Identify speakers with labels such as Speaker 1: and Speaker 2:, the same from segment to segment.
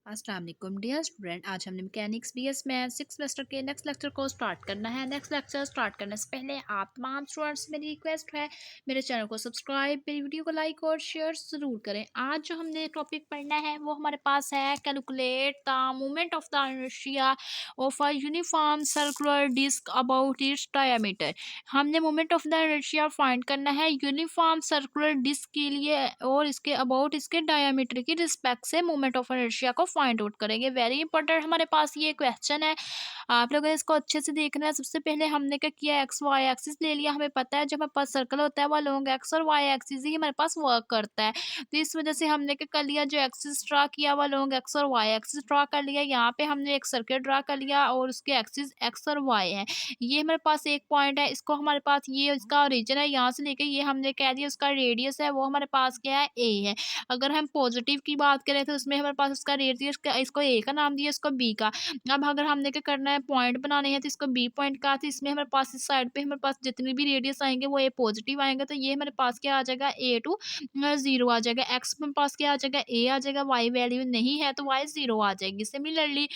Speaker 1: अस्सलाम वालेकुम dear student. आज हमने मैकेनिक्स बीएस मैथ 6 सेमेस्टर के नेक्स्ट लेक्चर को स्टार्ट करना है। नेक्स्ट लेक्चर स्टार्ट करने से पहले आप तमाम स्टूडेंट्स से मेरी रिक्वेस्ट है, मेरे चैनल को सब्सक्राइब, मेरी वीडियो को लाइक और शेयर ज़रूर करें। आज जो हमने टॉपिक पढ़ना है वो हमारे पास है calculate the movement of the inertia of a uniform circular disc about its diameter. हमने movement of the inertia find करना है यूनिफॉर्म सर्कुलर डिस्क के लिए और इसके अबाउट इसके डायमीटर की रिस्पेक्ट से मूवमेंट ऑफ इनर्शिया को फाइंड आउट करेंगे। वेरी इंपॉर्टेंट हमारे पास ये क्वेश्चन है, आप लोगों ने इसको अच्छे से देखना है। सबसे पहले हमने क्या किया, एक्स वाई एक्सिस ले लिया। हमें पता है जब हमारे पास सर्कल होता है वो लॉन्ग एक्स और वाई एक्सिस ही हमारे पास वर्क करता है, तो इस वजह से हमने क्या कर लिया, जो एक्सिस ड्रा किया हुआ लॉन्ग एक्स और वाई एक्सिस ड्रा कर लिया। यहाँ पे हमने एक सर्कल ड्रा कर लिया और उसके एक्सिस एक्स और वाई है। ये हमारे पास एक पॉइंट है, इसको हमारे पास ये इसका ओरिजिन है, यहाँ से लेके ये हमने कह दिया उसका रेडियस है वो हमारे पास क्या है, ए है। अगर हम पॉजिटिव की बात करें तो उसमें हमारे पास उसका रेडियस का, इसको ए का नाम दिया, इसको बी का। अब अगर हमने क्या करना है, पॉइंट बनाने हैं तो इसको बी पॉइंट का, तो इसमें हमारे पास इस साइड पे हमारे पास जितने भी रेडियस आएंगे वो ए पॉजिटिव आएंगे, तो ये हमारे पास क्या आ जाएगा, ए टू 0 आ जाएगा। एक्स हमारे पास क्या आ जाएगा, ए आ जाएगा। वाई वैल्यू नहीं है तो वाई 0 आ जाएगी। सिमिलरली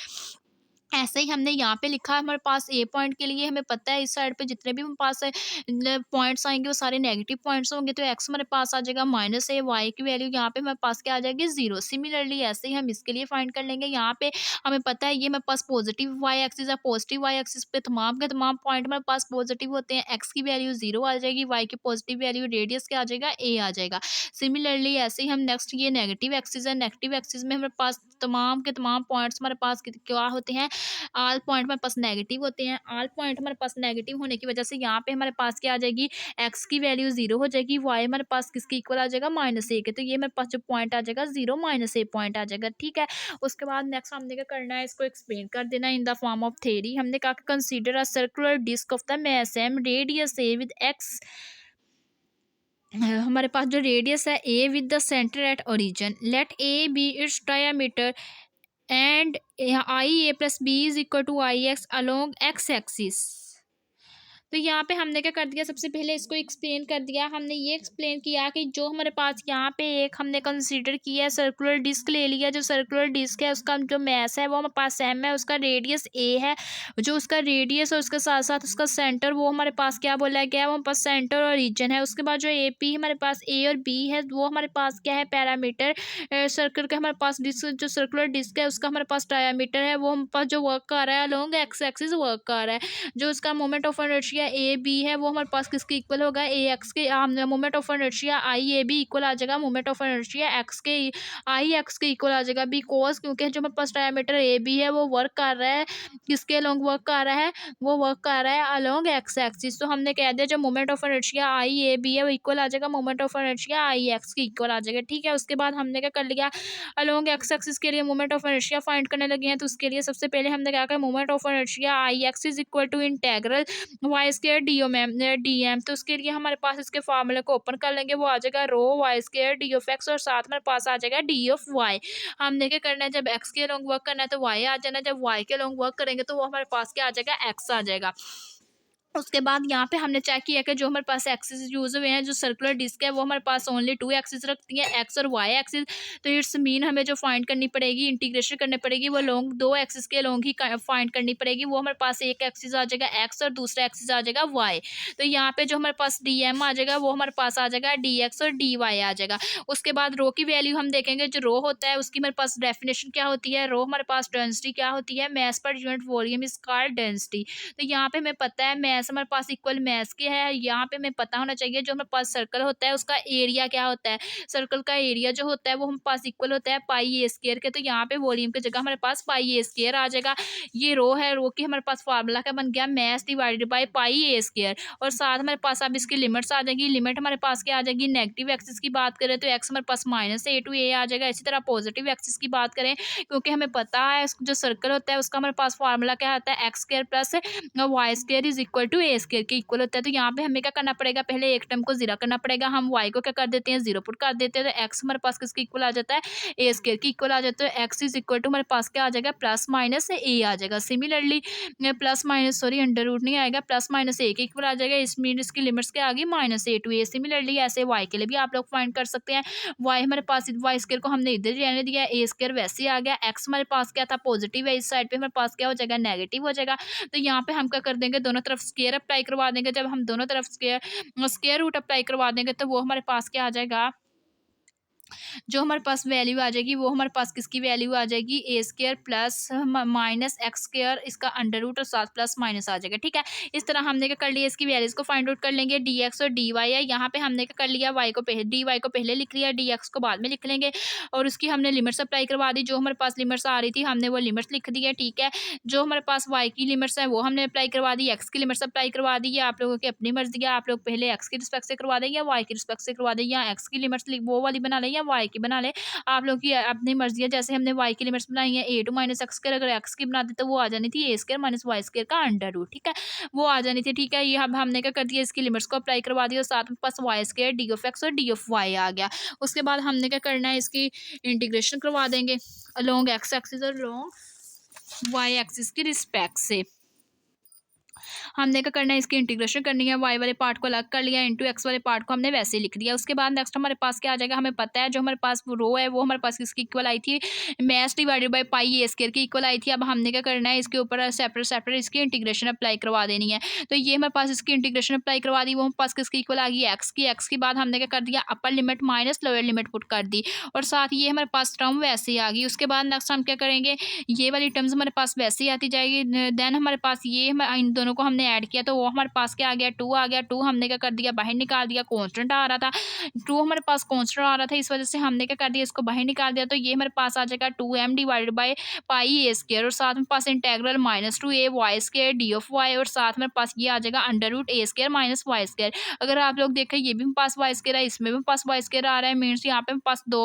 Speaker 1: ऐसे ही हमने यहाँ पे लिखा है हमारे पास ए पॉइंट के लिए हमें पता है इस साइड पे जितने भी हमारे पास पॉइंट्स आएंगे वो सारे नेगेटिव पॉइंट्स होंगे, तो एक्स हमारे पास आ जाएगा -a, वाई की वैल्यू यहाँ पे हमारे पास क्या आ जाएगी, 0। सिमिलरली ऐसे ही हम इसके लिए फाइंड कर लेंगे। यहाँ पे हमें पता है ये हमारे पास पॉजिटिव वाई एक्सिस है, पॉजिटिव वाई एक्सिस पे तमाम के तमाम पॉइंट हमारे पास पॉजिटिव होते हैं। एक्स की वैल्यू 0 आ जाएगी, वाई की पॉजिटिव वैल्यू रेडियस क्या आ जाएगा, ए आ जाएगा। सिमिलरली ऐसे ही हम नेक्स्ट, ये नेगेटिव एक्सिस है, नेगेटिव एक्सिस में हमारे पास तमाम के तमाम पॉइंट्स हमारे पास क्या होते हैं, ऑल पॉइंट हमारे पास नेगेटिव होते हैं। ऑल पॉइंट हमारे पास नेगेटिव होने की वजह से यहाँ पे हमारे पास क्या आ जाएगी, एक्स की वैल्यू 0 हो जाएगी, वाई हमारे पास किसके इक्वल आ जाएगा, -a के। तो ये हमारे पास जो पॉइंट आ जाएगा 0 -a पॉइंट आ जाएगा, ठीक है। उसके बाद नेक्स्ट हमने क्या करना है, इसको एक्सप्लेन कर देना in the form of theory. हमने कहा consider a circular disc of the mass M radius A with X, हमारे पास जो रेडियस है A with the centre at origin, let A B its diameter and I A plus B is equal to I X along X axis. तो यहाँ पे हमने क्या कर दिया, सबसे पहले इसको एक्सप्लेन कर दिया। हमने ये एक्सप्लेन किया कि जो हमारे पास यहाँ पे एक हमने कंसीडर किया है सर्कुलर डिस्क ले लिया, जो सर्कुलर डिस्क है उसका जो मैस है वो हमारे पास एम है, उसका रेडियस ए है। जो उसका रेडियस और उसके साथ साथ उसका सेंटर वो हमारे पास क्या बोला गया है, वो हमारे पास सेंटर और रीजन है। उसके बाद जो ए पी हमारे पास ए और बी है वो हमारे पास क्या है, पैरामीटर सर्कल का हमारे पास डिस्क, जो सर्कुलर डिस्क है उसका हमारे पास डायामीटर है, वो हमारे पास जो वर्क कर रहा है अलोंग एक्स एक्सिस वर्क कर रहा है। जो उसका moment of inertia A B है वो हमारे पास किसके इक्वल होगा, ए एक्स के। Moment of inertia I A B equal आ जाएगा मोमेंट ऑफ इनर्शिया एक्स के, आई एक्स के इक्वल आ जाएगा। बिकॉज क्योंकि जो हमारे पास डायमीटर ए बी है वो वर्क कर रहा है किसके अलोंग वर्क कर रहा है, वो वर्क कर रहा है अलोंग एक्स एक्सिस। तो हमने कह दिया जो moment of inertia I A B है वो इक्वल आ जाएगा moment of inertia I X के इक्वल आ जाएगा, ठीक है। उसके बाद हमने क्या कर लिया, अलोंग एक्स एक्सिस के लिए मोमेंट ऑफ इनर्शिया फाइंड करने लगे हैं। तो उसके लिए सबसे पहले हमने क्या कहा, moment of inertia I X is equal to integral Y square D O ma'am D M. तो उसके लिए हमारे पास इसके फार्मूले को ओपन कर लेंगे, वो आ जाएगा rho y square d of x और साथ में पास आ जाएगा डी ऑफ वाई। हमने क्या करना है, जब एक्स के लॉन्ग वर्क करना है तो वाई आ जाना, जब वाई के लॉन्ग वर्क करेंगे तो वो हमारे पास क्या आ जाएगा, एक्स आ जाएगा। उसके बाद यहाँ पे हमने चेक किया कि जो हमारे पास एक्सिस यूज हुए हैं, जो सर्कुलर डिस्क है वो हमारे पास ओनली 2 एक्सिस रखती है, एक्स और वाई एक्सिस। तो इट्स मीन हमें जो फाइंड करनी पड़ेगी, इंटीग्रेशन करनी पड़ेगी, वो लॉन्ग 2 एक्सिस के लॉन्ग ही फाइंड करनी पड़ेगी। वो हमारे पास एक एक्सिस आ जाएगा एक्स और दूसरा एक्सिस आ जाएगा वाई। तो यहाँ पे जो हमारे पास डी एम आ जाएगा वो हमारे पास आ जाएगा डी एक्स और डी वाई आ जाएगा। उसके बाद रो की वैल्यू हम देखेंगे, जो रो होता है उसकी हमारे पास डेफिनेशन क्या होती है, रो हमारे पास डेंसिटी क्या होती है, mass per unit volume is called density. तो यहाँ पे हमें पता है मैस हमारे पास इक्वल मैस के है। यहाँ पे हमें पता होना चाहिए जो हमारे पास सर्कल होता है उसका एरिया क्या होता है, सर्कल का एरिया जो होता है वो हमारे पास इक्वल होता है पाई ए स्क्वायर के। तो यहाँ पे वॉल्यूम की जगह हमारे पास पाई ए स्क्वायर आ जाएगा। ये रो है, रो की हमारे पास फार्मूला क्या बन गया, mess divided by pi a square. और साथ हमारे पास अब इसकी लिमिट्स आ जाएगी। लिमिट हमारे पास क्या आ जाएगी, नेगेटिव एक्सिस की बात करें तो एक्स हमारे पास -a टू a आ जाएगा। इसी तरह पॉजिटिव एक्सिस की बात करें, क्योंकि हमें पता है जो सर्कल होता है उसका हमारे पास फार्मूला क्या होता है, X square plus Y square is equal to A square के इक्वल होता है। तो यहाँ पे हमें क्या करना पड़ेगा, पहले एक टर्म को जीरो करना पड़ेगा। हम वाई को क्या कर देते हैं, जीरो पुट कर देते हैं। तो एक्स हमारे पास किसके इक्वल आ जाता है, ए स्क्वायर के इक्वल आ जाता है। एक्स इज इक्वल टू हमारे पास क्या आ जाएगा, प्लस माइनस ए आ जाएगा। Similarly plus minus sorry under root नहीं आएगा, प्लस माइनस ए के इक्वल आ जाएगा। इसमें इसकी लिमिट्स क्या आ गई, minus A to A. Similarly ऐसे वाई के लिए भी आप लोग फाइंड कर सकते हैं। वाई हमारे पास वाई स्क्वायर को हमने इधर रहने दिया, ए स्क्वायर वैसे ही आ गया। एक्स हमारे पास क्या था, पॉजिटिव है, इस साइड पे हमारे पास क्या हो जाएगा, नेगेटिव हो जाएगा। तो यहाँ पे हम क्या कर देंगे, दोनों तरफ स्क्वायर अप्लाई करवा देंगे। जब हम दोनों तरफ स्क्वायर रूट अप्लाई करवा देंगे तो वो हमारे पास क्या आ जाएगा, जो हमारे पास वैल्यू आ जाएगी वो हमारे पास किसकी वैल्यू आ जाएगी, a square plus minus x square, इसका अंडर रूट और साथ प्लस माइनस आ जाएगा। ठीक है, इस तरह हमने क्या कर लिया, इसकी वैल्यूज को फाइंड आउट कर लेंगे। डी एक्स और डी वाई है, यहाँ पे हमने क्या कर लिया, वाई को पहले, डी वाई को पहले लिख लिया, डी एक्स को बाद में लिख लेंगे। और उसकी हमने लिमिट्स अप्लाई करवा दी, जो हमारे पास लिमिट्स आ रही थी हमने वो लिमिट्स लिख दी है। ठीक है, जो हमारे पास वाई की लिमिट्स है वो हमने अप्लाई करवा दी, एक्स की लिमिट्स अप्लाई करवा दी। आप लोगों की अपनी मर्जी है, आप लोग पहले एक्स की रिस्पेक्ट से करवा दें या वाई की रिस्पेक्ट से करवा दें, या एक्स की लिमिट्स वो वाली बना लें या वाई की बना लें, आप लोग की अपनी मर्जी है। जैसे हमने वाई की लिमिट्स बनाई है ए टू माइनस एक्स स्क्वायर, अगर एक्स की बनाते तो वो आ जानी थी ए स्क्वायर माइनस वाई स्क्वायर का अंडर रूट। ठीक है, वो आ जानी थी। ठीक है, ये अब हमने क्या कर दिया, इसकी लिमिट्स को अप्लाई करवा दिया और साथ में पास y square d of x और डी ऑफ वाई आ गया। उसके बाद हमने क्या करना है, इसकी इंटीग्रेशन करवा देंगे अलोंग एक्स एक्सिस और अलोंग वाई एक्सिस की रिस्पेक्ट से। हमने क्या करना है, इसकी इंटीग्रेशन करनी है। वाई वाले पार्ट को अलग कर लिया, इंटू एक्स वाले पार्ट को हमने वैसे ही लिख दिया। उसके बाद नेक्स्ट हमारे पास क्या आ जाएगा, हमें पता है जो हमारे पास रो है वो हमारे पास किसकी इक्वल आई थी, math divided by pi a square की इक्वल आई थी। अब हमने क्या करना है, इसके ऊपर सेपरेट सेपरेट इसकी इंटीग्रेशन अप्लाई करवा देनी है। तो ये हमारे पास इसकी इंटीग्रेशन अप्लाई करवा दी, वो हमारे पास किसकी इक्वल आ गई, एक्स की। एक्स के बाद हमने क्या कर दिया, अपर limit minus lower limit put कर दी और साथ ये हमारे पास टर्म वैसे ही आ गई। उसके बाद नेक्स्ट हम क्या करेंगे, ये वाली टर्म्स हमारे पास वैसे ही आती जाएगी। देन हमारे पास ये इन दोनों को हमने ऐड किया तो वो हमारे पास क्या आ गया, टू आ गया। टू हमने क्या कर दिया, बाहर निकाल दिया, कांस्टेंट आ रहा था, टू हमारे पास कांस्टेंट आ रहा था, इस वजह से हमने क्या कर दिया, इसको बाहर निकाल दिया। तो ये हमारे पास आ जाएगा 2m divided by pi a square और साथ में पास integral minus to a y square d of y और साथ में पास ये आ जाएगा under root a square minus y square. अगर आप लोग देखें ये भी पास वाई स्क्वायर है, इसमें भी पास वाई स्क्वायर आ रहा है, मीन्स यहाँ पे पास दो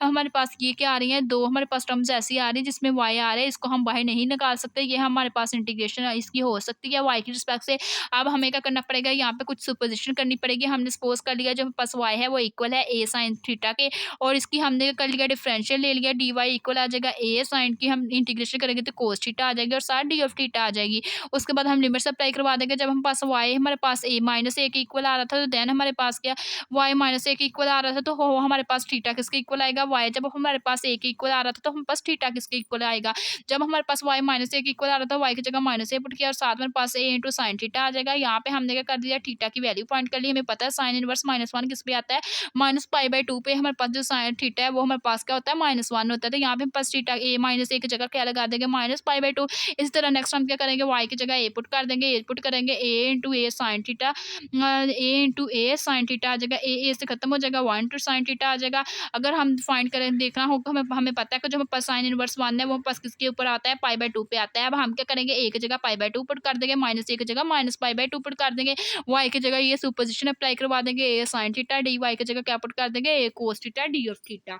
Speaker 1: हमारे पास ये क्या आ रही है, दो हमारे पास टर्म्स ऐसी आ रही है जिसमें वाई आ रहा है, इसको हम बाहर नहीं निकाल सकते। ये हमारे पास इंटीग्रेशन इसकी हो सकती है वाई की रिस्पेक्ट से। अब हमें क्या करना पड़ेगा, यहाँ पे कुछ सुपोजिशन करनी पड़ेगी। हमने सपोज कर लिया जो पास वाई है वो इक्वल है ए साइन थीटा के, और इसकी हमने कर लिया डिफरेंशियल ले लिया, डी वाई इक्वल आ जाएगा ए साइन की, हम इंटीग्रेशन करेंगे तो कोस थीटा आ जाएगी और साथ डी ऑफ थीटा आ जाएगी। उसके बाद हम लिमिट्स अप्लाई करवा देंगे। जब हम पास वाई हमारे पास ए माइनस ए के इक्वल आ रहा था तो देन हमारे पास क्या, वाई माइनस ए के इक्वल आ रहा था तो हमारे पास थीटा किसके इक्वल आएगा, वाई। जब हमारे पास ए के इक्वल आ रहा था तो हमारे पास थीटा किसके इक्वल आएगा, जब हमारे पास वाई माइनस ए के इक्वल आ रहा था वाई की जगह माइनस ए पुट किया और साथ में पास ए इंटू साइन थीटा आ जाएगा। यहाँ पे हमने क्या कर दिया, थीटा की वैल्यू फाइंड कर ली। हमें पता है साइन इनवर्स माइनस वन किस पे आता है, माइनस पाई बाई टू पे। हमारे पास जो साइन थीटा है वो हमारे पास क्या होता है, माइनस वन होता है। तो यहाँ पे पास थीटा ए माइनस ए की जगह क्या लगा देंगे, माइनस पाई बाई टू। इसी तरह नेक्स्ट हम क्या करेंगे, वाई की जगह ए पुट कर देंगे, ए पुट करेंगे ए इंटू ए साइन थीटा, ए इंटू ए साइन थीटा आ जाएगा, ए से खत्म हो जाएगा, वन इंटू साइन थीटा आ जाएगा। अगर हम फाइंड करें देखना होगा, हमें पता है कि जो हमारे पास साइन इनवर्स वन है वो पास किसके ऊपर आता है, पाई बाई टू पे आता है। अब हम क्या करेंगे, ए की जगह पाई बाई टू पुट कर देंगे, माइनस ए की जगह minus pi by to put कर देंगे, वाई की जगह ये सुपोजिशन अप्लाई करवा देंगे, a sine theta, d y की जगह क्या पुट कर देंगे, a cos theta d of theta.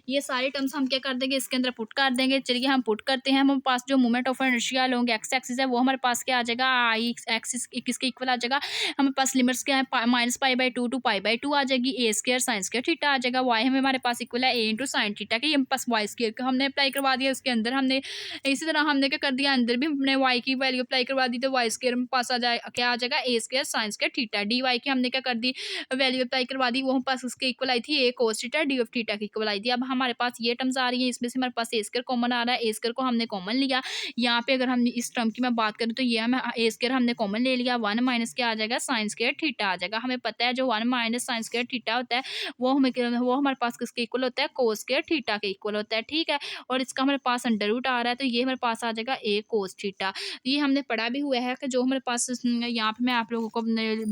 Speaker 1: ये सारे टर्म्स हम क्या कर देंगे, इसके अंदर पुट कर देंगे। चलिए हम पुट करते हैं। हमारे पास जो मोमेंट ऑफ इनर्शिया लोग एक्स एक्सिस है वो हमारे पास क्या आ जाएगा, आई एक्सिस किसके इक्वल आ जाएगा, हमारे पास लिमिट्स क्या है, minus pi by two to pi by two आ जाएगी, a square sine square theta आ जाएगा। वाई हमें हमारे पास इक्वल है ए इंटू साइन थीटा की, हमारे पास वाई स्क्वायर का हमने अप्लाई करवा दिया। उसके अंदर हमने इसी तरह हमने क्या कर दिया, अंदर भी हमने वाई की वैल्यू अप्लाई करवा दी, तो वाई स्क्वायर में पास आ जाए क्या आ जाएगा, a square sine square theta. D y की हमने क्या कर दी, वैल्यू अप्लाई करवा दी, वो हम पास उसके इक्वल आई थी, a cos theta d of theta की इक्वल आई थी। अब हमारे पास ये टर्म्स आ रही है, इसमें से हमारे पास ए स्क्वायर कॉमन आ रहा है, ए स्क्वायर को हमने कॉमन लिया। यहाँ पे अगर हम इस टर्म की मैं बात करूँ तो ये हमें ए स्क्वायर हमने कॉमन ले लिया, वन माइनस क्या आ जाएगा, साइन स्क्वायर थीटा आ जाएगा। हमें पता है जो one minus sign square theta होता है वो हमारे पास किसके इक्वल होता है, कोस स्क्वायर थीटा के इक्वल होता है। ठीक है, और इसका हमारे पास अंडर रूट आ रहा है तो ये हमारे पास आ जाएगा ए कोस थीटा। ये हमने पढ़ा भी हुआ है कि जो हमारे पास यहाँ पे मैं आप लोगों को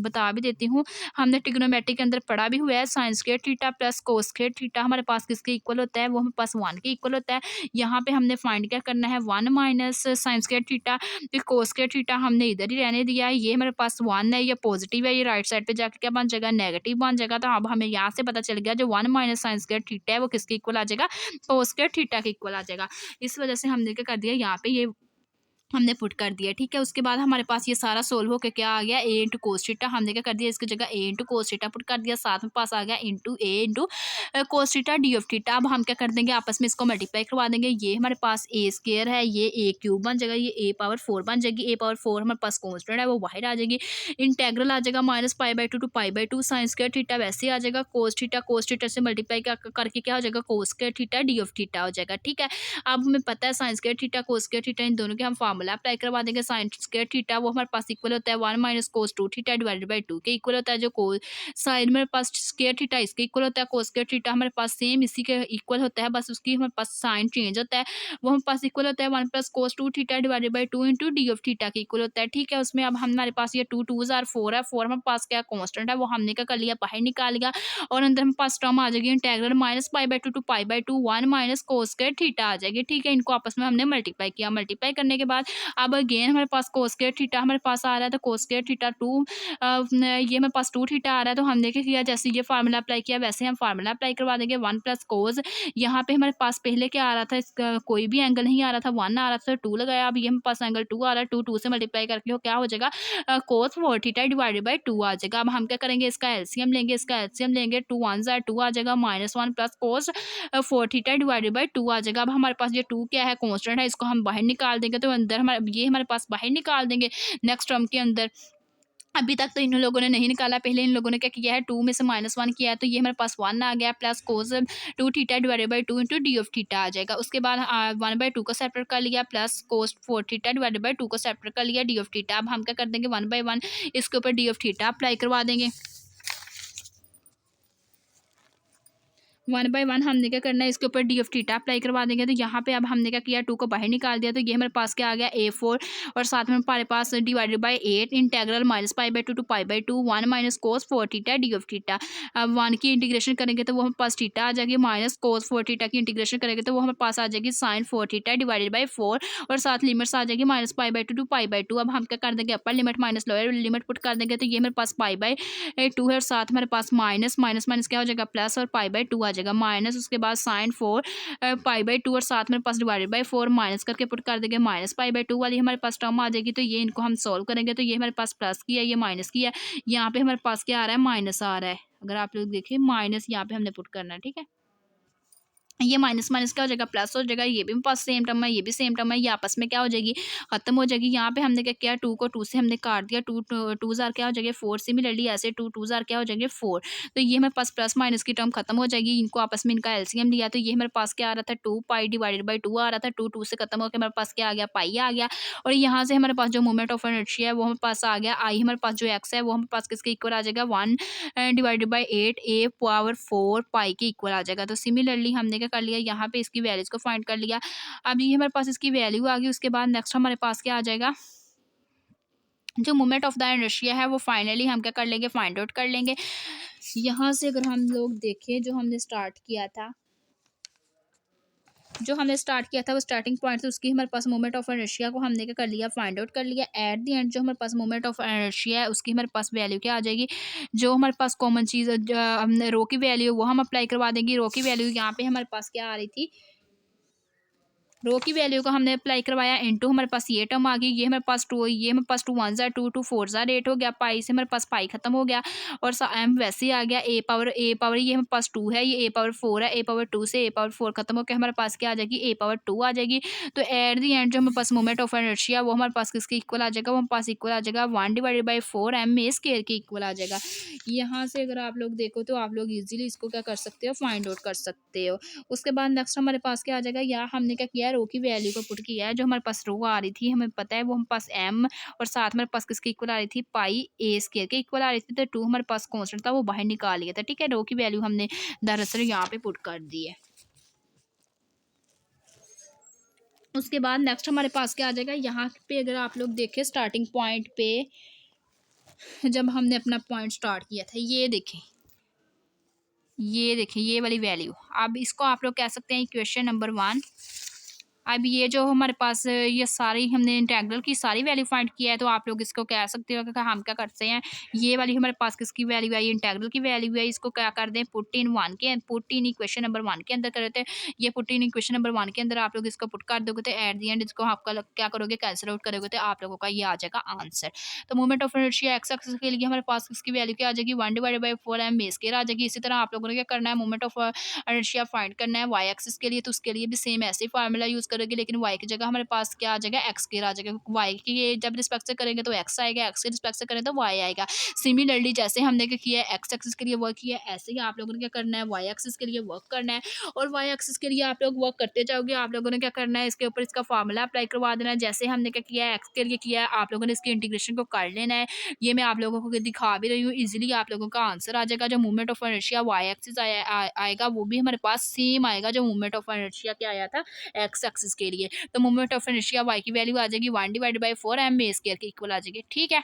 Speaker 1: बता भी देती हूँ, हमने ट्रिग्नोमेट्री के अंदर पढ़ा भी हुआ है, sine square theta plus cos square theta हमारे पास किसके इक्वल होता है, वो हमारे पास वन के इक्वल होता है। यहाँ पे हमने फाइंड क्या करना है, one minus sign square theta, फिर कोस स्क्वायर थीटा हमने इधर ही रहने दिया है। ये हमारे पास वन है, ये पॉजिटिव है, ये राइट साइड पे जाकर क्या बन जाएगा, नेगेटिव बन जाएगा। तो अब हमें यहाँ से पता चल गया जो one minus sign square theta है वो किसके इक्वल आ जाएगा, कोस स्क्वायर थीटा के इक्वल आ जाएगा। इस वजह से हमने क्या कर दिया, यहाँ पे ये हमने पुट कर दिया, ठीक है। उसके बाद हमारे पास ये सारा सोल्व होकर क्या आ गया, ए इंटू कोस थीटा। हमने क्या कर दिया, इसकी जगह ए इंटू कोस थीटा पुट कर दिया, साथ में पास आ गया into A into cos theta d of theta. अब हम क्या कर देंगे, आपस में इसको मल्टीप्लाई करवा देंगे। ये हमारे पास ए स्क्वायर है, ये ए क्यूब बन जाएगा, ये ए पावर 4 बन जाएगी। ए पावर 4 हमारे पास कॉन्स्टेंट है, वो बाहर आ जाएगी। इंटेग्रल आ जाएगा minus pi by two to pi by two sine square theta वैसे आ जाएगा। कोस थीटा से मल्टीप्लाई करके क्या हो जाएगा, cos square theta d of theta हो जाएगा, ठीक है। अब हमें पता है sine square theta cos square theta इन दोनों के हम फार्मूला अप्लाई करवा देंगे। साइन स्क्वायर थीटा वो हमारे पास इक्वल होता है 1 minus cos 2 theta divided by 2 के इक्वल होता है। जो को साइन मेरे पास स्क्वायर थीटा इसके इक्वल होता है, कोस स्क्वायर थीटा हमारे पास सेम इसी के इक्वल होता है, बस उसकी हमारे पास साइन चेंज होता है। वो हमारे पास इक्वल होता है 1 plus cos 2 theta divided by 2 into d of theta के इक्वल होता है, ठीक है। उसमें अब हमारे पास ये 2 2 जार 4 है, 4 हमारे पास क्या कॉन्स्टेंट है, वो हमने क्या कर लिया, बाहर निकाल लिया। और अंदर हमारे पास टर्म आ जाएगी integral minus pi by two to pi by two 1 minus cos square theta आ जाएगी, ठीक है। इनको आपस में हमने मल्टीप्लाई किया। मल्टीप्लाई करने के बाद अब अगेन हमारे पास कोस स्क्वायर थीटा हमारे पास आ रहा है, तो कोस स्क्वायर थीटा 2 ये हमारे पास 2 थीटा आ रहा है, तो हमने क्या किया, जैसे ये फार्मूला अप्लाई किया वैसे हम फार्मूला अप्लाई करवा देंगे। 1 प्लस कोस, यहाँ पे हमारे पास पहले क्या आ रहा था, इसका कोई भी एंगल नहीं आ रहा था, 1 आ रहा था, 2 लगाया। अब ये हमारे पास एंगल 2 आ रहा है, 2 2 से मल्टीप्लाई करके क्या हो जाएगा, कोस 4 थीटा डिवाइडेड बाई 2 आ जाएगा। अब हम क्या करेंगे, इसका एलसीएम लेंगे, इसका एलसीएम लेंगे, 2 1 जार 2 आ जाएगा, minus 1 plus cos 4 theta divided by 2 आ जाएगा। अब हमारे पास ये 2 क्या है, कॉन्स्टेंट है, इसको हम बाहर निकाल देंगे, तो अंदर हमारे ये हमारे पास बाहर निकाल देंगे नेक्स्ट टर्म के अंदर। अभी तक तो इन लोगों ने नहीं निकाला, पहले इन लोगों ने क्या किया है, 2 में से -1 किया है, तो ये हमारे पास 1 आ गया, plus cos 2 theta divided by 2 into d of theta आ जाएगा। उसके बाद 1/2 को सेपरेट कर लिया, plus cos 4 theta divided by 2 को सेपरेट कर लिया डी ऑफ थीटा। अब हम क्या कर देंगे, 1/1 इसके ऊपर डी ऑफ थीटा अप्लाई करवा देंगे। 1/1 हमने क्या करना है, इसके ऊपर डी ऑफ थीटा अप्लाई करवा देंगे। तो यहाँ पे अब हमने क्या किया, 2 को बाहर निकाल दिया, तो ये हमारे पास क्या आ गया, A4 और साथ में हमारे पास divided by 8 integral minus pi by two to pi by two 1 minus cos 4 theta d of theta. अब 1 की इंटीग्रेशन करेंगे तो वो हमारे पास थीटा आ जाएगी, माइनस कोस 4 थीटा की इंटीग्रेशन करेंगे तो वो हमारे पास आ जाएगी साइन 4 थीटा डिवाइडेड बाई 4 और साथ लिमिट्स आ जाएगी minus pi by two to pi by two. अब हम क्या कर देंगे, upper limit minus lower limit put कर देंगे, तो ये हमारे पास पाई बाई 2 है और साथ हमारे पास माइनस माइनस माइनस क्या हो जाएगा, प्लस और पाई बाई 2 आ जाएगा, माइनस उसके बाद साइन 4 पाई बाई 2 और साथ में पास डिवाइडेड बाई 4 माइनस करके पुट कर देंगे, माइनस पाई बाई 2 वाली हमारे पास टर्म आ जाएगी। तो ये इनको हम सॉल्व करेंगे, तो ये हमारे पास प्लस की है, ये माइनस की है, यहाँ पे हमारे पास क्या आ रहा है, माइनस आ रहा है। अगर आप लोग देखें माइनस यहाँ पे हमने पुट करना है, ठीक है। ये माइनस माइनस क्या हो जाएगा, प्लस हो जाएगा, ये भी पास सेम टर्म है, ये भी सेम टर्म है, ये आपस में क्या हो जाएगी, खत्म हो जाएगी। यहाँ पे हमने क्या किया, 2 को 2 से हमने काट दिया, 2 2 जार क्या हो जाएगा 4, सिमिलरली ऐसे 2 2 जार क्या हो जाएंगे 4। तो ये हमारे पास प्लस माइनस की टर्म खत्म हो जाएगी, इनको आपस में इनका एलसीएम लिया, तो ये हमारे पास क्या आ रहा था, 2 पाई डिवाइडेड बाई 2 आ रहा था, 2 2 से खत्म होकर हमारे पास क्या आ गया, पाई आ गया। और यहाँ से हमारे पास जो मोमेंट ऑफ इनर्शिया है वो हमारे पास आ गया, आई हमारे पास जो एक्स है वो हमारे पास किसके इक्वल आ जाएगा, 1 डिवाइडेड बाई 8 ए पावर 4 पाई के इक्वल आ जाएगा। तो सिमिलरली हमने क्या कर लिया, यहाँ पे इसकी वैल्यूज को फाइंड कर लिया। अब ये हमारे पास इसकी वैल्यू आ गई, उसके बाद नेक्स्ट हमारे पास क्या आ जाएगा, जो मोमेंट ऑफ द इनर्शिया है वो फाइनली हम क्या कर लेंगे, फाइंड आउट कर लेंगे। यहाँ से अगर हम लोग देखें, जो हमने स्टार्ट किया था वो स्टार्टिंग पॉइंट से उसकी हमारे पास मोमेंट ऑफ इनर्शिया को हमने क्या कर लिया, फाइंड आउट कर लिया। एट द एंड जो हमारे पास मोमेंट ऑफ इनर्शिया है उसकी हमारे पास वैल्यू क्या आ जाएगी, जो हमारे पास कॉमन चीज़ हमने रो की वैल्यू वो हम अप्लाई करवा देंगे। रो की वैल्यू यहाँ पे हमारे पास क्या आ रही थी, रो की वैल्यू को हमने अप्लाई करवाया, इनटू हमारे पास ये टर्म आ गई, ये हमारे पास 2, ये हमारे पास 2 1 जार 2 2 4 जार 8 हो गया, पाई से हमारे पास पाई खत्म हो गया और एम वैसे ही आ गया। ए पावर ये हमारे पास 2 है, ये ए पावर 4 है, ए पावर 2 से ए पावर 4 खत्म होकर हमारे पास क्या आ जाएगी, ए पावर 2 आ जाएगी। तो एट दी एंड जो हमारे पास मोमेंट ऑफ इनर्शिया वो हमारे पास किसके इक्वल आ जाएगा, वो हमारे पास इक्वल आ जाएगा 1 divided by 4 M A square के इक्वल आ जाएगा। यहाँ से अगर आप लोग देखो तो आप लोग इजीली इसको क्या कर सकते हो, फाइंड आउट कर सकते हो। उसके बाद नेक्स्ट हमारे पास क्या आ जाएगा, यहाँ हमने क्या किया, रो की वैल्यू को पुट किया है। जो हमारे पास रो आ रही थी हमें पता है वो हमारे पास एम और साथ हमारे पास किसके इक्वल आ रही थी, पाई ए स्क्वायर के इक्वल आ रही थी। तो 2 हमारे पास कांस्टेंट था वो बाहर निकाल लिया था, ठीक है। रो की वैल्यू हमने दरअसल यहाँ पे पुट कर दी है। उसके बाद नेक्स्ट हमारे पास क्या आ जाएगा, यहाँ पे अगर आप लोग देखें स्टार्टिंग पॉइंट पे जब हमने अपना पॉइंट स्टार्ट किया था, ये देखें ये वाली वैल्यू, अब इसको आप लोग कह सकते हैं इक्वेशन नंबर 1 अब ये जो हमारे पास ये सारी हमने इंटीग्रल की सारी वैल्यू फाइंड किया है, तो आप लोग इसको कह सकते हो कि हम क्या करते हैं, ये वाली हमारे पास किसकी वैल्यू आई, इंटीग्रल की वैल्यू है, इसको क्या कर दें, पुट इन इक्वेशन नंबर 1 के अंदर कर देते हैं। ये पुट इन इक्वेशन नंबर 1 के अंदर आप लोग इसको पुट कर दोगे, तो एट द एंड इसको आपका क्या करोगे, कैंसिल आउट करोगे, तो आप लोगों का ये आ जाएगा आंसर। तो moment of inertia x axis के लिए हमारे पास इसकी वैल्यू क्या आ जाएगी, 1/4 m स्क्वायर आ जाएगी। इसी तरह आप लोगों ने क्या करना है, मोमेंट ऑफ इनर्शिया फाइंड करना है वाई एक्सिस के लिए, तो उसके लिए भी सेम ऐसे ही फार्मूला यूज करोगे, लेकिन वाई की जगह हमारे पास क्या आ जाएगा, एक्स स्क्वायर आ जाएगा। वाई की ये जब रिस्पेक्ट से करेंगे तो एक्स आएगा, एक्स के रिस्पेक्ट से करें तो वाई आएगा। सिमिलरली जैसे हमने क्या किया है एक्स एक्सिस के लिए वर्क किया है, ऐसे ही आप लोगों ने क्या करना है, वाई एक्सिस के लिए वर्क करना है। और वाई एक्सिस के लिए आप लोग वर्क करते जाओगे, आप लोगों ने क्या करना है, इसके ऊपर इसका फार्मूला अप्लाई करवा देना है। जैसे हमने क्या किया है, एक्स के लिए किया है, आप लोगों ने इसकी इंटीग्रेशन को कर लेना है। ये मैं आप लोगों को दिखा भी रही हूँ, इजीली आप लोगों का आंसर आ जाएगा। जो movement of inertia Y axis आएगा, वो भी हमारे पास सेम आएगा जो मूवमेंट ऑफ इनर्शिया क्या आया था, एक्स एक्सिस के लिए। तो मूवमेंट ऑफ इनर्शिया वाई की वैल्यू आ जाएगी 1/4 m स्क्वायर के इक्वल आ जाएगी, ठीक है।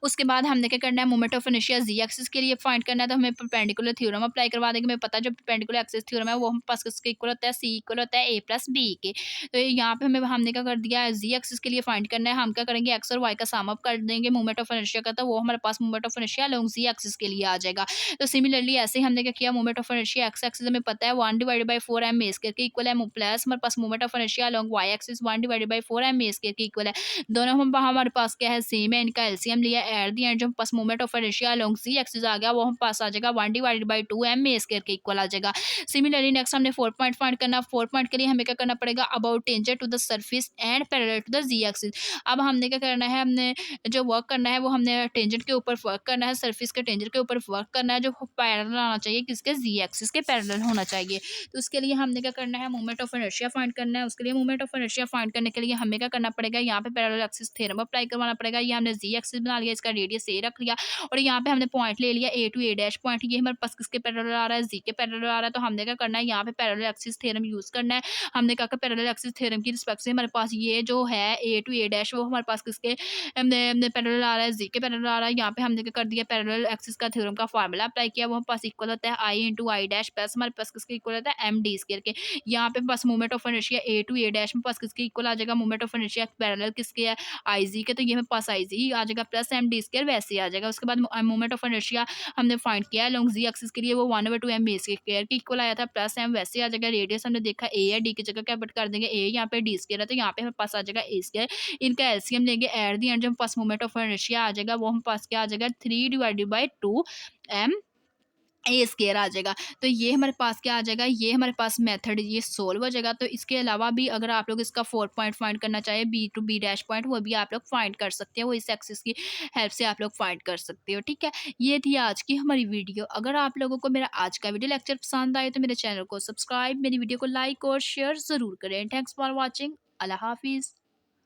Speaker 1: उसके बाद हमने क्या करना है, moment of inertia Z axis के लिए फाइंड करना है, तो हमें परपेंडिकुलर थ्योरम अप्लाई करवा देंगे। हमें पता है जो परपेंडिकुलर एक्सिस थ्योरम है वो हम पास किसके इक्वल होता है, सी इक्वल होता है ए प्लस बी के। तो यहाँ पे हमने क्या कर दिया है, जी एक्सिस के लिए फाइंड करना है। हम क्या करेंगे, एक्स और वाई का सम अप कर देंगे मोमेंट ऑफ इनर्शिया का, तो वो हमारे पास moment of inertia along z axis के लिए आ जाएगा। तो सिमिलरली ऐसे ही हमने क्या किया, moment of inertia x axis हमें पता है 1/4 m स्क्वायर के इक्वल है, प्लस हमारे पास moment of inertia along y axis 1/4 m square के इक्वल है। दोनों हम हमारे पास क्या है, सेम है, इनका एलसीएम लिया, एट द एंड जो पास moment of inertia along c axis आ गया, वो हम पास आ जाएगा 1/2 m स्क्वायर के इक्वल आ जाएगा। सिमिलरली नेक्स्ट हमने 4 पॉइंट फाइंड करना। 4 पॉइंट के लिए हमें क्या करना पड़ेगा, about tangent to the surface and parallel to the Z axis. अब हमने क्या करना है, हमने जो वर्क करना है वो हमने टेंजेंट के ऊपर वर्क करना है, सर्फेस के टेंजेंट के ऊपर वर्क करना है, जो पैरेलल आना चाहिए, किसके, जी एक्सिस के पैरेलल होना चाहिए। तो उसके लिए हमने क्या करना है, मोमेंट ऑफ इनर्शिया फाइंड करना है। उसके लिए मोमेंट ऑफ इनर्शिया फाइंड करने के लिए हमें क्या करना पड़ेगा, यहाँ पे पैरेलल एक्सिस थ्योरम अप्लाई करवाना पड़ेगा। ये हमने जी एक्सिस बना लिया, इसका रेडियस ए रख लिया, और यहाँ पे हमने पॉइंट ले लिया ए टू ए डैश पॉइंट। ये हमारे पास किसके पैरेलल आ रहा है, जी के पैरेलल आ रहा है। तो हमने क्या करना है, यहाँ पे पैरेलल एक्सिस थ्योरम यूज करना है। हमने कहा पैरेलल एक्सिस थ्योरम की रिस्पेक्ट से हमारे पास ये जो है ए टू ए डैश, वो हमारे पास किसके हमने हमने पैरेलल आ रहा है, जी के पैरेलल आ रहा है। यहाँ पे हमने क्या कर दिया, पैरेलल एक्सिस का थ्योरम का फार्मूला अप्लाई किया, वो हमारे पास इक्वल होता है आई इंटू आई डैश, प्लस हमारे पास किसके इक्वल होता है, एम डी स्क्वायर के। यहाँ पे पास moment of inertia A to A dash में पास किसके इक्वल आ जाएगा, मोमेंट ऑफ इनर्शिया पैरेलल किसके है, आई जी के, तो ये हमें पास आई जी आ जाएगा, प्लस एम डी स्क्वायर वैसे ही आ जाएगा। उसके बाद मोमेंट ऑफ इनर्शिया हमने फाइंड किया है लॉन्ग जी एक्सिस के लिए, वो 1/2 m स्क्वायर के इक्वल आया था, प्लस एम वैसे ही आ जाएगा। रेडियस हमने देखा ए है, डी की जगह क्या पुट कर देंगे, ए यहाँ पे डी स्क्वायर है, तो यहाँ पे हमारे पास आ जाएगा ए स्क्वायर। इनका एलसीएम लेंगे, एट द एंड जो पास मोमेंट ऑफ इनर्शिया आ जाएगा, वो हम पास क्या आ जाएगा, 3/2 m ए स्क्वायर आ जाएगा। तो ये हमारे पास क्या आ जाएगा, ये हमारे पास मेथड ये सोल्व हो जाएगा। तो इसके अलावा भी अगर आप लोग इसका 4 पॉइंट फाइंड करना चाहे, B to B dash point, वो भी आप लोग फाइंड कर सकते हैं, वो इस एक्सिस की हेल्प से आप लोग फाइंड कर सकते हो, ठीक है। ये थी आज की हमारी वीडियो। अगर आप लोगों को मेरा आज का वीडियो लेक्चर पसंद आए तो मेरे चैनल को सब्सक्राइब, मेरी वीडियो को लाइक और शेयर ज़रूर करें। Thanks for watching. अल्लाह हाफिज़।